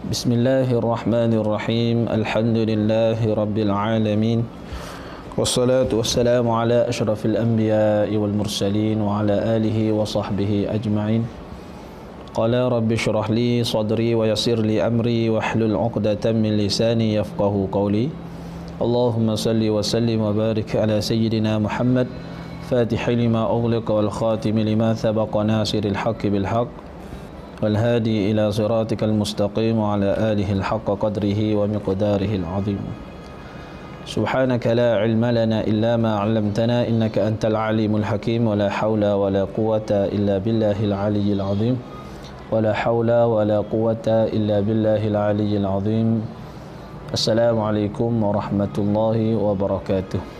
Bismillahirrahmanirrahim. Alhamdulillahi rabbil alamin. Wassalatu wassalamu ala asyrafil anbiya'i wal mursalin wa ala alihi wa sahbihi ajma'in. Qala rabbi shrah li sadri wa yassir li amri wahlul 'uqdatam min lisani yafqahu qawli. Allahumma salli wa sallim wa barik ala sayyidina Muhammad fatihi lima ughliqa wal khatimi lima sabaqa nasiril haqqi bil haqq والهادي إلى صراطك المستقيم وعلى آله الحق قدره ومقداره العظيم. سبحانك لا علم لنا إلا ما علمتنا إنك أنت العليم الحكيم ولا حول ولا قوة إلا بالله العلي العظيم ولا حول ولا قوة إلا بالله العلي العظيم. السلام عليكم ورحمة الله وبركاته.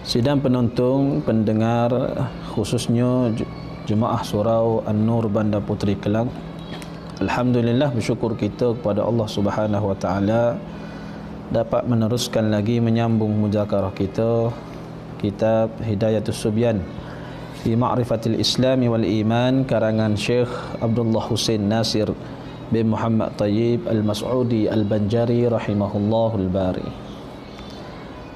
Sidang penonton, pendengar, khususnya jemaah surau An-Nur Bandar Puteri Kelang. Alhamdulillah, bersyukur kita kepada Allah Subhanahu wa taala dapat meneruskan lagi menyambung muzakarah kita kitab Hidayatus Subyan fi Ma'rifatil Islam wal Iman karangan Syekh Abdullah Hussein Nasir bin Muhammad Tayyib Al-Mas'udi Al-Banjari rahimahullahu al-bari.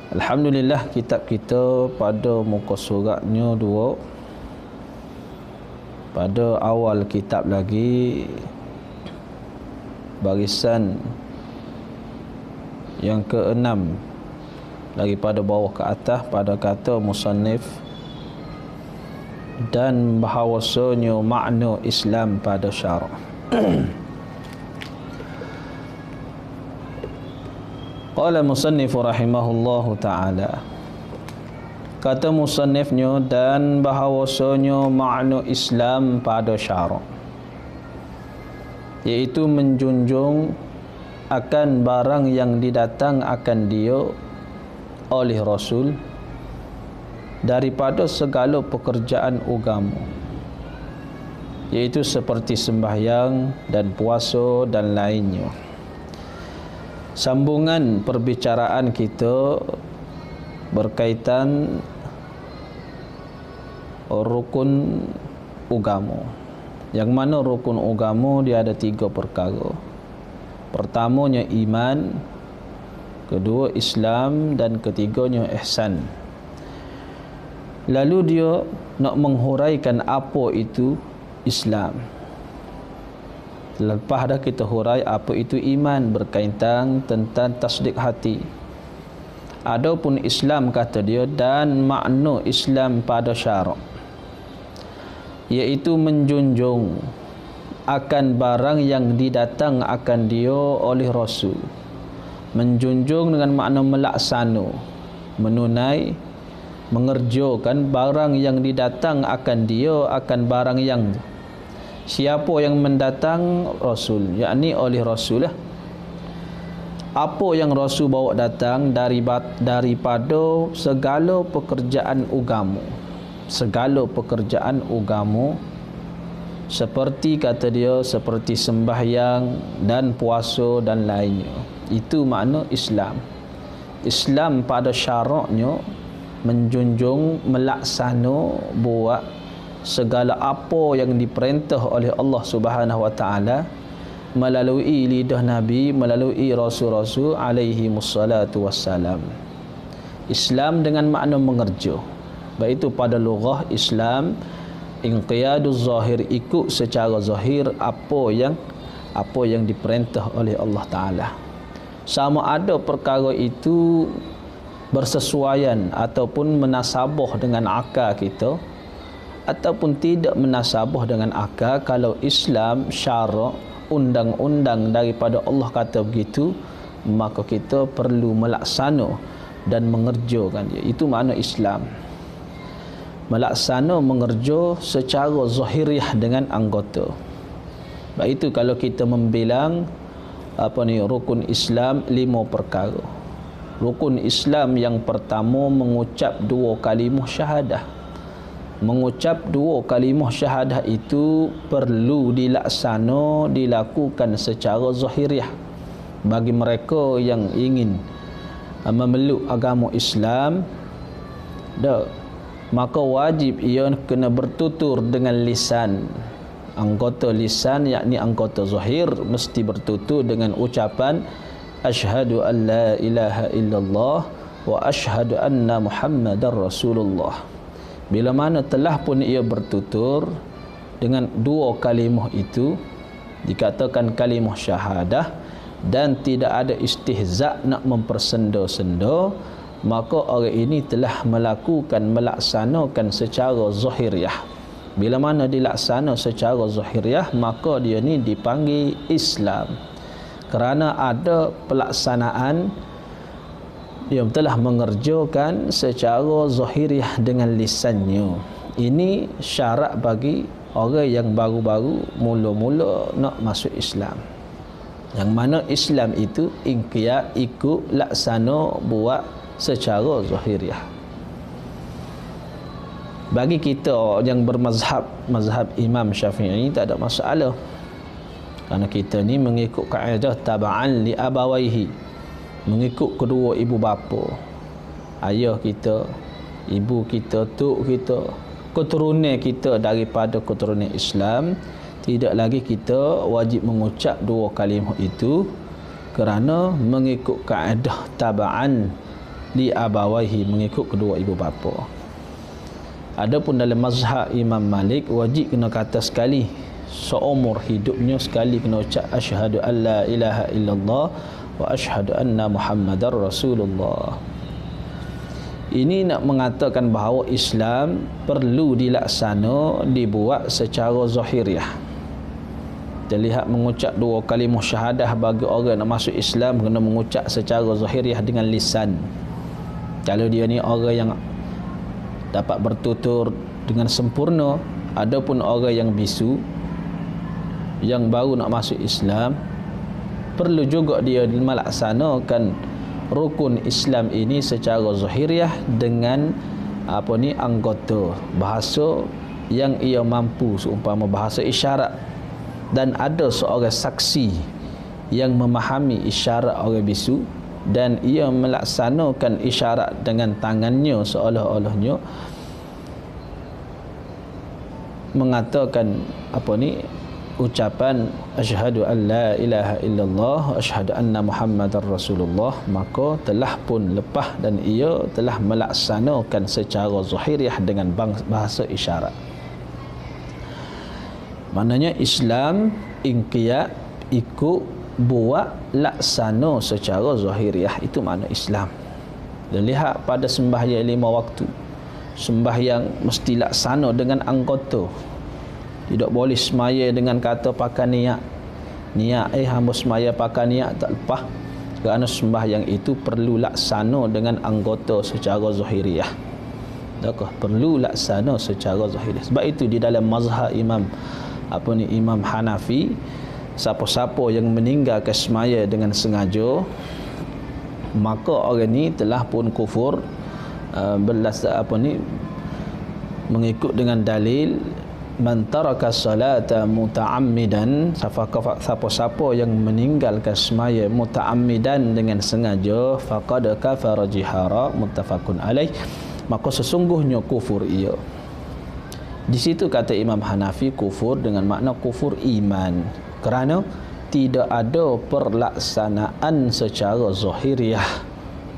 Alhamdulillah, kitab kita pada muka suratnya 2. Pada awal kitab lagi, barisan yang ke-6 daripada bawah ke atas, pada kata musannif dan bahawasanya makna Islam pada syarak. Qala musannif rahimahullahu ta'ala, kata musannifnya dan bahawasanya makna Islam pada syarak, iaitu menjunjung akan barang yang didatang akan dia oleh Rasul daripada segala pekerjaan agama, iaitu seperti sembahyang dan puasa dan lainnya. Sambungan perbicaraan kita berkaitan rukun agama. Yang mana rukun agama dia ada 3 perkara. Pertamanya iman, kedua Islam dan ketiganya ihsan. Lalu dia nak menghuraikan apa itu Islam. Lepas dah kita hurai apa itu iman, berkaitan tentang tasdik hati. Adapun Islam, kata dia, dan makna Islam pada syarak, iaitu menjunjung akan barang yang didatang akan dia oleh Rasul. Menjunjung dengan makna melaksana, menunai, mengerjakan barang yang didatang akan dia, akan barang yang siapa yang mendatang Rasul, yakni oleh Rasul lah. Apa yang Rasul bawa datang daripada segala pekerjaan agama. Segala pekerjaan agama, seperti kata dia, seperti sembahyang dan puasa dan lainnya. Itu makna Islam. Islam pada syaraknya menjunjung, melaksana, buat segala apa yang diperintah oleh Allah Subhanahu wa taala melalui lidah Nabi, melalui rasul-rasul alaihi wassalatu wassalam. Islam dengan makna mengerja. Baik itu pada lughah Islam, inqiyaduz zahir, ikut secara zahir apa yang diperintah oleh Allah taala. Sama ada perkara itu bersesuaian ataupun menasabah dengan akal kita, ataupun tidak menasabah dengan akal. Kalau Islam syarak, undang-undang daripada Allah kata begitu, maka kita perlu melaksana dan mengerjakan dia. Itu makna Islam. Melaksana, mengerja secara zahiriah dengan anggota. Baik itu kalau kita membilang rukun Islam 5 perkara. Rukun Islam yang pertama mengucap 2 kalimah syahadah. Mengucap 2 kalimah syahadah itu perlu dilaksana, dilakukan secara zahiriah bagi mereka yang ingin memeluk agama Islam. Maka wajib ia kena bertutur dengan lisan, Anggota lisan yakni anggota zahir mesti bertutur dengan ucapan asyhadu an la ilaha illallah wa asyhadu anna muhammadar rasulullah. Bila mana telah pun ia bertutur dengan dua kalimah itu, dikatakan kalimah syahadah, dan tidak ada istihza' nak mempersenda-senda, maka orang ini telah melaksanakan secara zahiriah. Bila mana dilaksana secara zahiriah, maka dia ni dipanggil Islam, kerana ada pelaksanaan yang telah mengerjakan secara zahiriah dengan lisannya. Ini syarat bagi orang yang baru-baru mula-mula nak masuk Islam, yang mana Islam itu ingkiyat ikut laksana buat secara zahiriah. Bagi kita yang bermazhab Imam Syafi'i tak ada masalah, kerana kita ni mengikut kaedah taba'an li abawaihi, mengikut kedua ibu bapa, ayah kita, ibu kita, tok kita, keturunan kita daripada keturunan Islam. Tidak lagi kita wajib mengucap dua kalimah itu, kerana mengikut kaedah taba'an li abawaihi, mengikut kedua ibu bapa. Adapun dalam mazhab Imam Malik, wajib kena kata sekali, seumur hidupnya sekali kena ucap asyhadu an la ilaha illallah wa asyhadu anna muhammadar rasulullah. Ini nak mengatakan bahawa Islam perlu dilaksana, dibuat secara zahiriah. Kita lihat mengucap dua kalimah syahadah bagi orang nak masuk Islam, kena mengucap secara zahiriah dengan lisan. Kalau dia ni orang yang dapat bertutur dengan sempurna, adapun orang yang bisu, yang baru nak masuk Islam, perlu juga dia melaksanakan rukun Islam ini secara zahiriah dengan anggota bahasa yang ia mampu, seumpama bahasa isyarat, dan ada seorang saksi yang memahami isyarat orang bisu, dan ia melaksanakan isyarat dengan tangannya seolah-olahnya mengatakan ucapan asyhadu an la ilaha illallah wa asyhadu anna muhammadar rasulullah, maka telah pun lepas dan ia telah melaksanakan secara zahiriah dengan bahasa isyarat. Maknanya Islam ingkiyat ikut buat laksana secara zahiriah, itu makna Islam. Dan lihat pada sembahyang 5 waktu, sembahyang mesti laksana dengan anggota. Tidak boleh semaya dengan kata pakai niat hamba semaya pakai niat tak lepas, kerana sembahyang itu perlu laksana dengan anggota secara zahiriah. Takah perlu laksana secara zahiriah. Sebab itu di dalam mazhab Imam Hanafi, siapa-siapa yang meninggalkan semaya dengan sengaja, maka orang ni telah pun kufur, mengikut dengan dalil man taraka salata muta'ammidan, siapa-siapa yang meninggalkan semaya muta'ammidan dengan sengaja, faqad kafara jihara, muttafaqun alaih, maka sesungguhnya kufur ia. Di situ kata Imam Hanafi kufur dengan makna kufur iman, kerana tidak ada perlaksanaan secara zahiriah.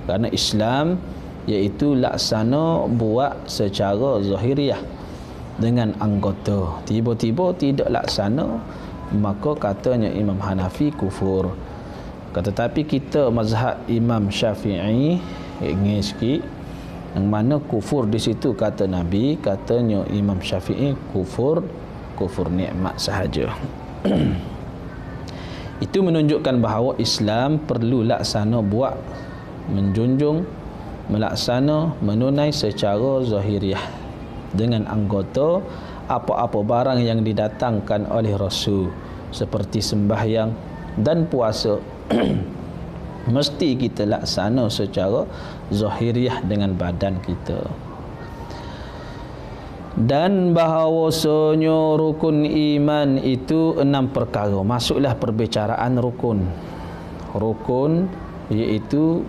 Kerana Islam iaitu laksana buat secara zahiriah dengan anggota. Tiba-tiba tidak laksana, maka katanya Imam Hanafi kufur. Tetapi kita mazhab Imam Syafi'i ingin sikit, yang mana kufur di situ kata Nabi, katanya Imam Syafi'i kufur nikmat sahaja. Itu menunjukkan bahawa Islam perlu laksana buat, menjunjung, melaksana, menunai secara zahiriah dengan anggota apa-apa barang yang didatangkan oleh Rasul, seperti sembahyang dan puasa. Mesti kita laksana secara zahiriah dengan badan kita. Dan bahawasanya rukun iman itu 6 perkara. Masuklah perbicaraan rukun. Rukun iaitu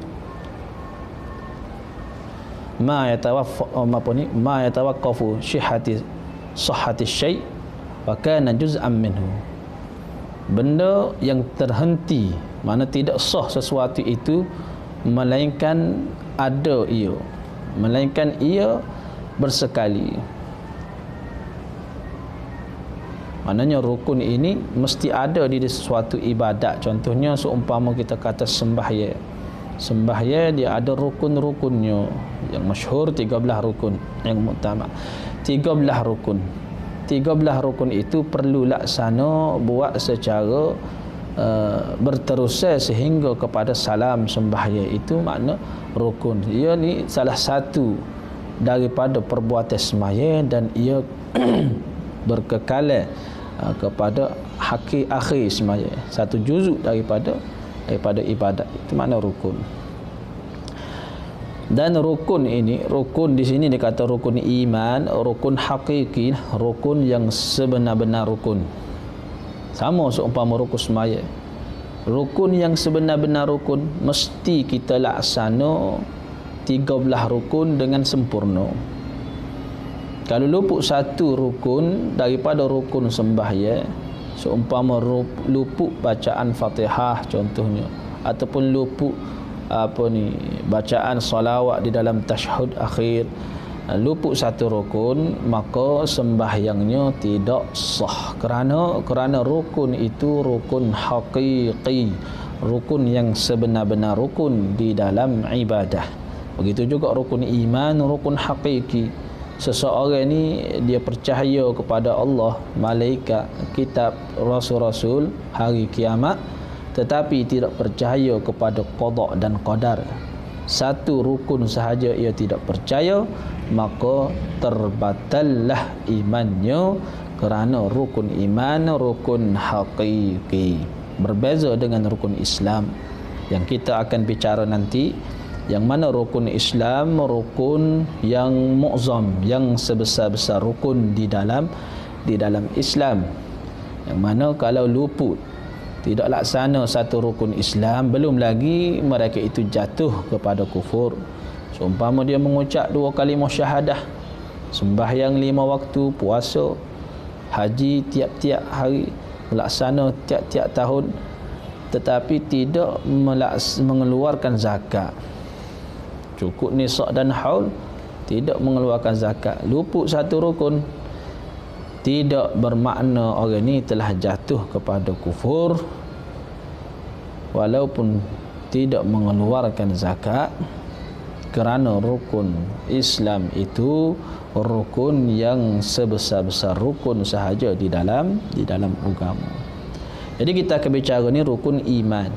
ma yatawaqqafu sihhati syai' fakana juz'an minhu. Benda yang terhenti, mana tidak sah sesuatu itu melainkan ada ia, melainkan ia bersekali. Maknanya rukun ini mesti ada di sesuatu ibadat. Contohnya seumpama kita kata sembahyang. Sembahyang dia ada rukun-rukunnya. Yang masyhur 13 rukun, yang muktamad 13 rukun. 13 rukun itu perlu laksana buat secara berterusan sehingga kepada salam sembahyang. Itu makna rukun. Ia ni salah satu daripada perbuatan sembahyang dan ia berkekalan kepada akhir sembahyang. Satu juzuk daripada ibadat. Itu makna rukun. Dan rukun ini, rukun di sini dikata rukun iman, rukun hakiki, rukun yang sebenar-benar rukun. Sama seumpama rukun sembahyang. Rukun yang sebenar-benar rukun mesti kita laksana 13 rukun dengan sempurna. Kalau luput satu rukun daripada rukun sembahyang, seumpama luput bacaan Fatihah contohnya, ataupun luput bacaan salawat di dalam tasyahud akhir, luput satu rukun, maka sembahyangnya tidak sah. Kerana rukun itu rukun hakiki, rukun yang sebenar-benar rukun di dalam ibadah. Begitu juga rukun iman, rukun hakiki. Seseorang ni dia percaya kepada Allah, malaikat, kitab, rasul-rasul, hari kiamat, tetapi tidak percaya kepada qada dan qadar. Satu rukun sahaja ia tidak percaya, maka terbatallah imannya, kerana rukun iman rukun hakiki. Berbeza dengan rukun Islam yang kita akan bicara nanti, yang mana rukun Islam rukun yang mu'zam, yang sebesar-besar rukun di dalam Islam, yang mana kalau luput tidak laksana satu rukun Islam, belum lagi mereka itu jatuh kepada kufur. Seumpama dia mengucap 2 kalimah syahadah, sembahyang 5 waktu, puasa, haji tiap-tiap hari, laksana tiap-tiap tahun, tetapi tidak mengeluarkan zakat, cukup nisab dan haul, tidak mengeluarkan zakat, luput satu rukun, tidak bermakna orang ini telah jatuh kepada kufur walaupun tidak mengeluarkan zakat, kerana rukun Islam itu rukun yang sebesar-besar rukun sahaja di dalam agama. Jadi kita akan bicara ni rukun iman.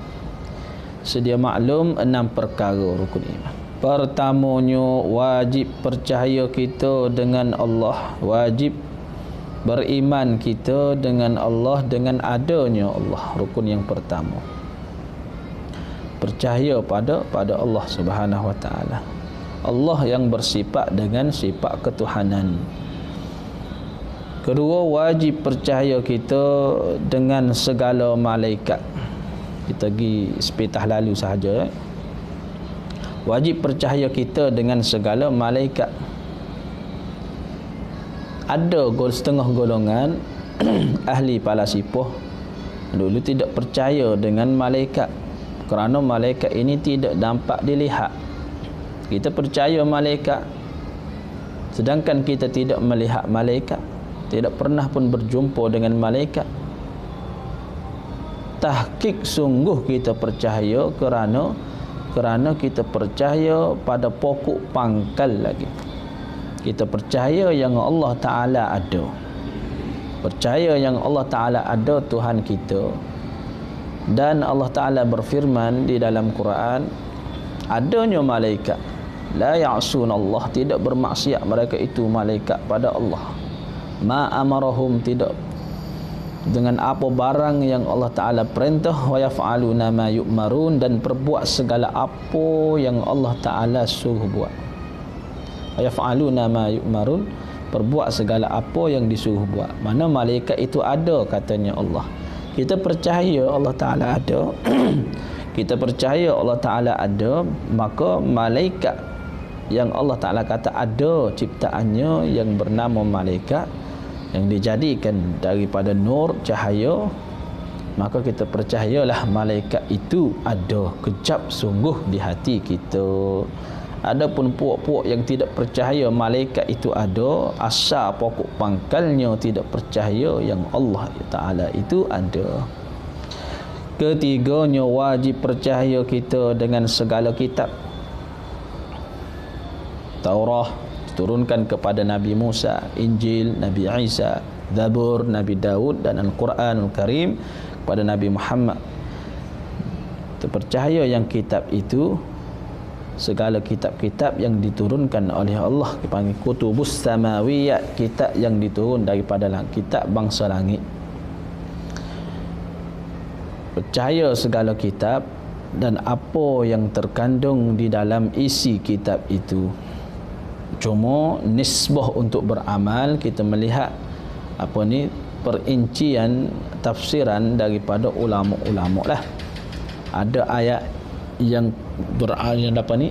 Sedia maklum 6 perkara rukun iman. Pertamanya, wajib percaya kita dengan Allah, wajib beriman kita dengan Allah, dengan adanya Allah. Rukun yang pertama, percaya pada Allah Subhanahu wa taala. Allah yang bersifat dengan sifat ketuhanan. Kedua, wajib percaya kita dengan segala malaikat. Kita pergi sepatah lalu sahaja. Wajib percaya kita dengan segala malaikat. Ada setengah golongan ahli palasifah dulu tidak percaya dengan malaikat, kerana malaikat ini tidak dapat dilihat. Kita percaya malaikat, sedangkan kita tidak melihat malaikat, tidak pernah pun berjumpa dengan malaikat. Tahqiq sungguh kita percaya kerana kita percaya pada pokok pangkal lagi. Kita percaya yang Allah Ta'ala ada. Percaya yang Allah Ta'ala ada Tuhan kita. Dan Allah Ta'ala berfirman di dalam Quran, adanya malaikat. La ya'sun Allah, tidak bermaksiat mereka itu malaikat pada Allah. Ma amarahum, tidak dengan apa barang yang Allah Ta'ala perintah, wa yaf'aluna ma yu'marun, dan perbuat segala apa yang Allah Ta'ala suruh buat. Yaf'aluna ma yu'marun, perbuat segala apa yang disuruh buat. Mana malaikat itu ada, katanya Allah. Kita percaya Allah Ta'ala ada kita percaya Allah Ta'ala ada, maka malaikat yang Allah Ta'ala kata ada ciptaannya yang bernama malaikat, yang dijadikan daripada nur, cahaya, maka kita percayalah malaikat itu ada kejap sungguh di hati kita. Adapun puak-puak yang tidak percaya malaikat itu ada, asal pokok pangkalnya tidak percaya yang Allah Ta'ala itu ada. Ketiganya, wajib percaya kita dengan segala kitab. Taurah diturunkan kepada Nabi Musa, Injil Nabi Isa, Zabur Nabi Daud, dan Al-Quranul Karim kepada Nabi Muhammad. Kita percaya yang kitab itu, segala kitab-kitab yang diturunkan oleh Allah, dipanggil kutubus samawiyat, kitab yang diturun daripada kitab bangsa langit. Percaya segala kitab dan apa yang terkandung di dalam isi kitab itu. Cuma nisbah untuk beramal, kita melihat perincian tafsiran daripada ulama-ulama lah. Ada ayat yang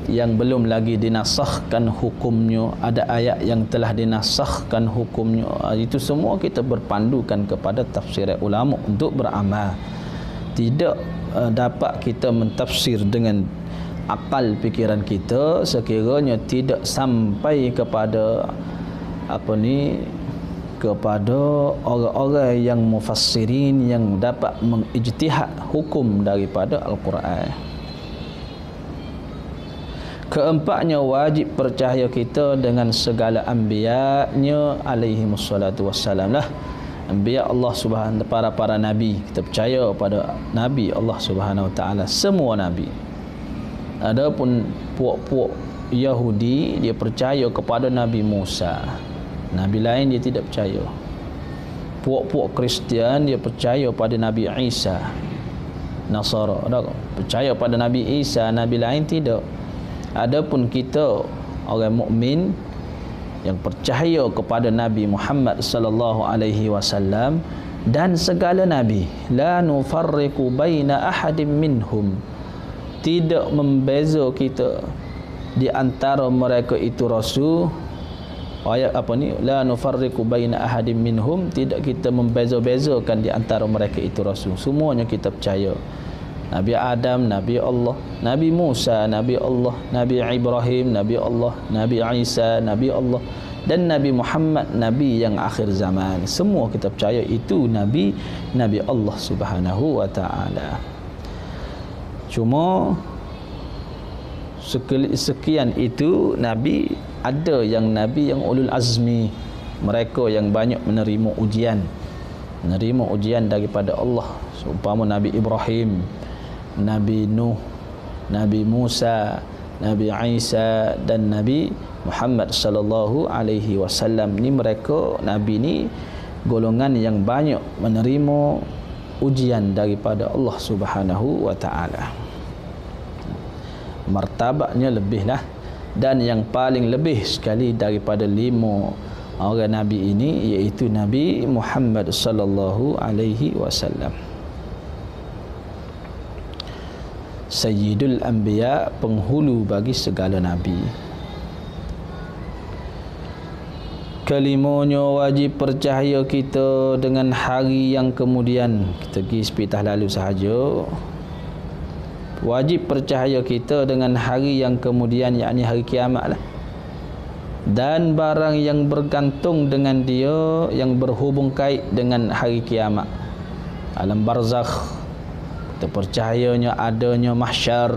yang belum lagi dinasahkan hukumnya, ada ayat yang telah dinasahkan hukumnya. Itu semua kita berpandukan kepada tafsir ulama untuk beramal. Tidak dapat kita mentafsir dengan akal fikiran kita sekiranya tidak sampai kepada kepada orang-orang yang mufassirin yang dapat mengijtihad hukum daripada Al-Quran. Keempatnya, wajib percaya kita dengan segala anbiya-Nya alaihi wassalatu wassalam lah. Anbiya Allah Subhanahu, para nabi, kita percaya pada nabi Allah Subhanahu wa taala, semua nabi. Adapun puak-puak Yahudi, dia percaya kepada Nabi Musa, nabi lain dia tidak percaya. Puak-puak Kristian dia percaya pada Nabi Isa. Nasara percaya pada Nabi Isa, nabi lain tidak. Adapun kita orang mukmin yang percaya kepada Nabi Muhammad sallallahu alaihi wasallam dan segala nabi, la nufarriqu baina ahadin minhum, tidak membeza kita di antara mereka itu rasul. Ayat la nufarriqu baina ahadin minhum, tidak kita membeza-bezakan di antara mereka itu rasul. Semuanya kita percaya. Nabi Adam, Nabi Allah, Nabi Musa, Nabi Allah, Nabi Ibrahim, Nabi Allah, Nabi Isa, Nabi Allah, dan Nabi Muhammad, Nabi yang akhir zaman. Semua kita percaya itu Nabi Allah Subhanahu wa ta'ala. Cuma sekian itu Nabi, ada yang Nabi yang ulul azmi, mereka yang banyak menerima ujian daripada Allah. Seumpama Nabi Ibrahim, Nabi Nuh, Nabi Musa, Nabi Isa, dan Nabi Muhammad sallallahu alaihi wasallam. Ni mereka nabi ni golongan yang banyak menerima ujian daripada Allah Subhanahu wa taala. Martabatnya lebihlah, dan yang paling lebih sekali daripada 5 orang nabi ini iaitu Nabi Muhammad sallallahu alaihi wasallam. Sayyidul Anbiya, penghulu bagi segala nabi. Kelimanya, wajib percaya kita dengan hari yang kemudian. Kita pergi sepitah lalu sahaja. Wajib percaya kita dengan hari yang kemudian, yakni hari kiamat lah. Dan barang yang bergantung dengan dia, yang berhubung kait dengan hari kiamat. Alam barzakh, kita percayanya adanya mahsyar,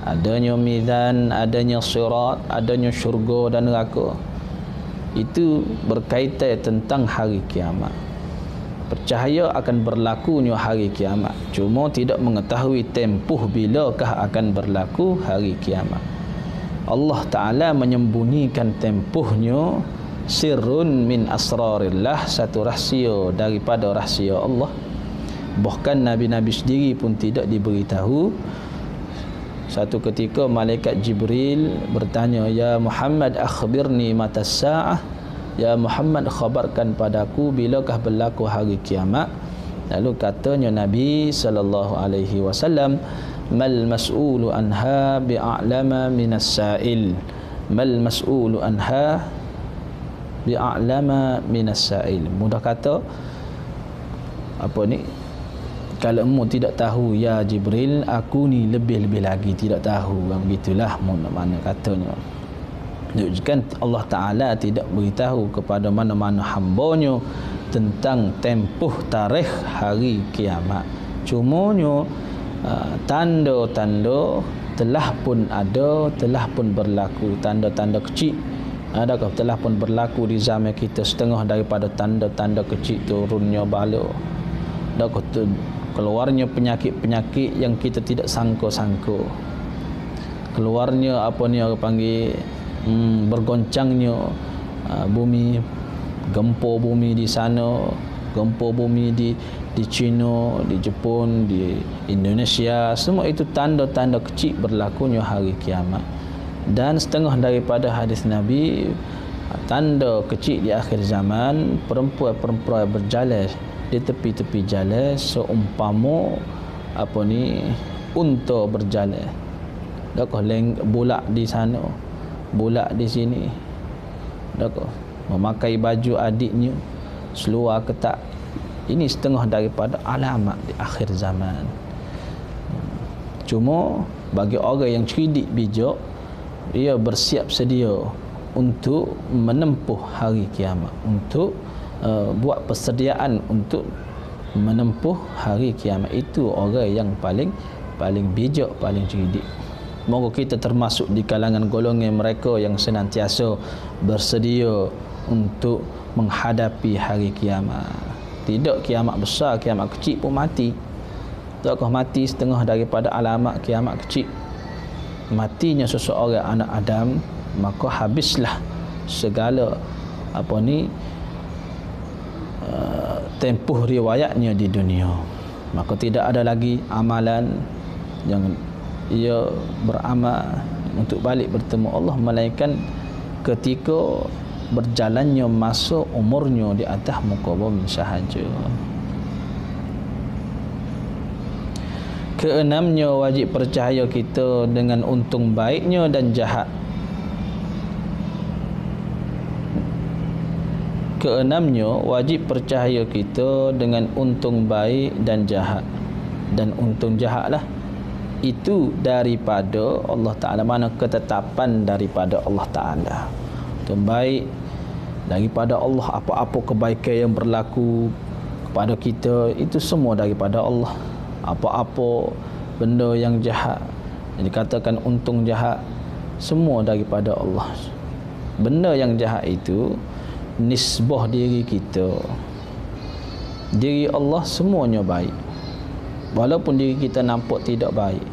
adanya mizan, adanya sirat, adanya syurga dan neraka. Itu berkaitan tentang hari kiamat. Percaya akan berlakunya hari kiamat, cuma tidak mengetahui tempoh bilakah akan berlaku hari kiamat. Allah Ta'ala menyembunyikan tempohnya, sirrun min asrarillah, satu rahsia daripada rahsia Allah. Bahkan Nabi-Nabi sendiri pun tidak diberitahu. Satu ketika malaikat Jibril bertanya, "Ya Muhammad, akhbirni mata sa'ah." Ya Muhammad, khabarkan padaku bilakah berlaku hari kiamat. Lalu katanya Nabi sallallahu alaihi wasallam, "Mal mas'ulu anha bi'a'lama minas sa'il." Mal mas'ulu anha bi'a'lama minas sa'il. Mudah kata apa ni, kalau mu tidak tahu ya Jibril, aku ni lebih-lebih lagi tidak tahu. Begitulah mana katanya. Menunjukkan Allah Ta'ala tidak beritahu kepada mana-mana hambanya tentang tempoh tarikh hari kiamat. Cumanya tanda-tanda telah pun ada, telah pun berlaku. Tanda-tanda kecil adakah telah pun berlaku di zaman kita. Setengah daripada tanda-tanda kecil turunnya bala, adakah keluarnya penyakit-penyakit yang kita tidak sangka-sangka, keluarnya apa ni orang panggil bergoncangnya bumi, gempa bumi di sana, gempa bumi di China, di Jepun, di Indonesia. Semua itu tanda-tanda kecil berlakunya hari kiamat. Dan setengah daripada hadis Nabi, tanda kecil di akhir zaman, perempuan-perempuan berjalan di tepi-tepi jalan seumpama apa ni, unta berjalan. Dakah bulak di sana, bulak di sini. Dakah memakai baju adiknya, seluar ketat. Ini setengah daripada alamat di akhir zaman. Cuma bagi orang yang cerdik bijak, dia bersiap sedia untuk menempuh hari kiamat, untuk buat persediaan untuk menempuh hari kiamat. Itu orang yang paling bijak, paling cerdik. Moga kita termasuk di kalangan golongan mereka yang senantiasa bersedia untuk menghadapi hari kiamat. Tidak kiamat besar, kiamat kecil pun mati. Takkah mati setengah daripada alamat kiamat kecil. Matinya seseorang anak Adam, maka habislah segala apa ni tempoh riwayatnya di dunia. Maka tidak ada lagi amalan yang ia beramal untuk balik bertemu Allah, melainkan ketika berjalannya masa umurnya di atas muka bumi sahaja. Keenamnya, wajib percaya kita dengan untung baiknya dan jahat. Keenamnya, wajib percaya kita dengan untung baik dan jahat. Dan untung jahatlah itu daripada Allah Ta'ala, mana ketetapan daripada Allah Ta'ala. Untung baik daripada Allah, apa-apa kebaikan yang berlaku kepada kita itu semua daripada Allah. Apa-apa benda yang jahat yang dikatakan untung jahat, semua daripada Allah. Benda yang jahat itu nisbah diri kita. Diri Allah semuanya baik, walaupun diri kita nampak tidak baik.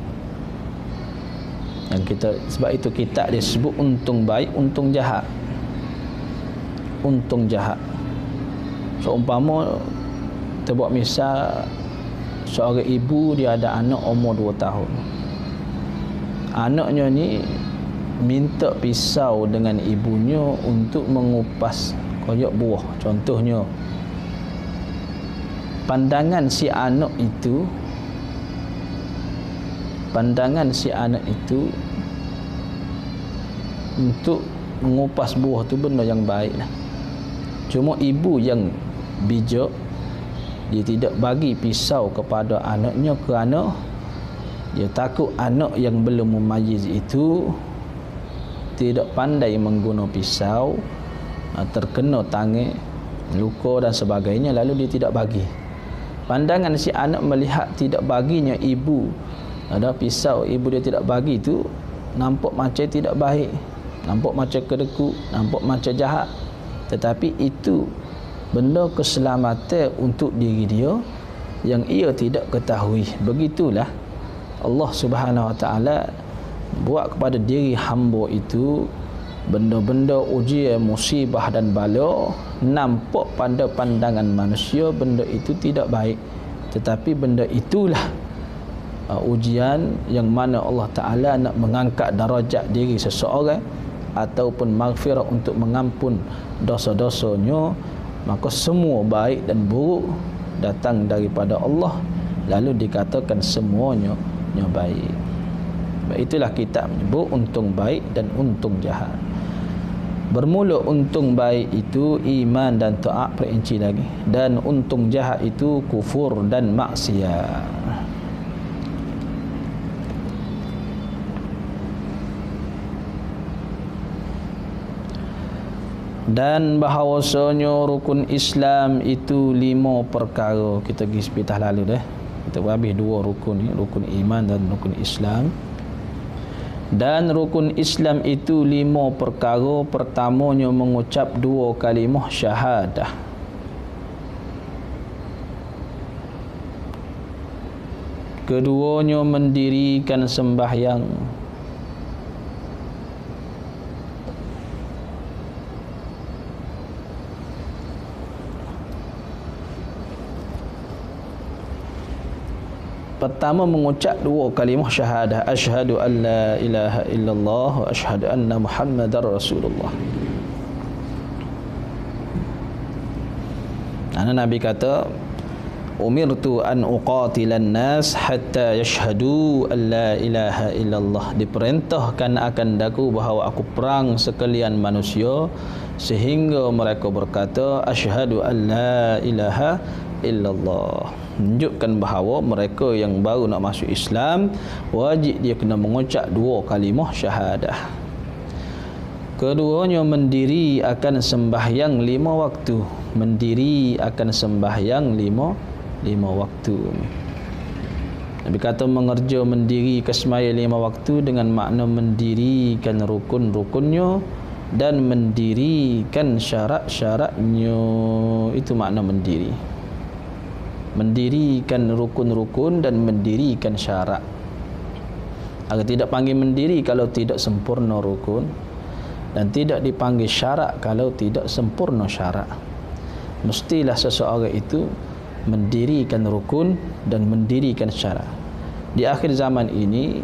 Dan kita, sebab itu kita disebut untung baik, untung jahat. Untung jahat. Seumpama kita buat misal, seorang ibu dia ada anak umur 2 tahun. Anaknya ni minta pisau dengan ibunya untuk mengupas koyak buah. Contohnya, pandangan si anak itu untuk mengupas buah tu benda yang baik lah. Cuma ibu yang bijak, dia tidak bagi pisau kepada anaknya kerana dia takut anak yang belum memayyiz itu tidak pandai menggunakan pisau, terkena tangan, luka dan sebagainya, lalu dia tidak bagi. Pandangan si anak melihat tidak baginya ibu ada pisau, ibu dia tidak bagi itu nampak macam tidak baik, nampak macam kedekut, nampak macam jahat. Tetapi itu benda keselamatan untuk diri dia yang ia tidak ketahui. Begitulah Allah Subhanahu Wa Taala buat kepada diri hamba itu benda-benda ujian, musibah dan bala. Nampak pada pandangan manusia benda itu tidak baik, tetapi benda itulah ujian yang mana Allah Ta'ala nak mengangkat darajat diri seseorang ataupun maghfirah untuk mengampun dosa-dosanya. Maka semua baik dan buruk datang daripada Allah, lalu dikatakan semuanya baik. Itulah kitab menyebut untung baik dan untung jahat. Bermula untung baik itu iman dan taat, perinci lagi, dan untung jahat itu kufur dan maksiat. Dan bahawasanya rukun Islam itu 5 perkara. Kita pergi sepitah lalu dah. Kita habis 2 rukun ni, rukun iman dan rukun Islam. Dan rukun Islam itu 5 perkara. Pertamanya mengucap 2 kalimah syahadah. Keduanya mendirikan sembahyang. Pertama mengucap 2 kalimah syahadah, asyhadu an la ilaha illallah wa asyhadu anna muhammadar rasulullah. Nabi kata, umirtu an uqatilan nas hatta yashhadu an la ilaha illallah. Diperintahkan akan daku bahawa aku perang sekalian manusia sehingga mereka berkata asyhadu an la ilaha illallah. Menunjukkan bahawa mereka yang baru nak masuk Islam wajib dia kena mengucap 2 kalimah syahadah. Keduanya mendiri akan sembahyang 5 waktu. Mendiri akan sembahyang 5 waktu. Nabi kata mengerja mendiri ke semaya 5 waktu dengan makna mendirikan rukun-rukunnya dan mendirikan syarat-syaratnya. Itu makna mendiri. Mendirikan rukun-rukun dan mendirikan syarat. Agar tidak panggil mendiri kalau tidak sempurna rukun, dan tidak dipanggil syarat kalau tidak sempurna syarat. Mestilah seseorang itu mendirikan rukun dan mendirikan syarat. Di akhir zaman ini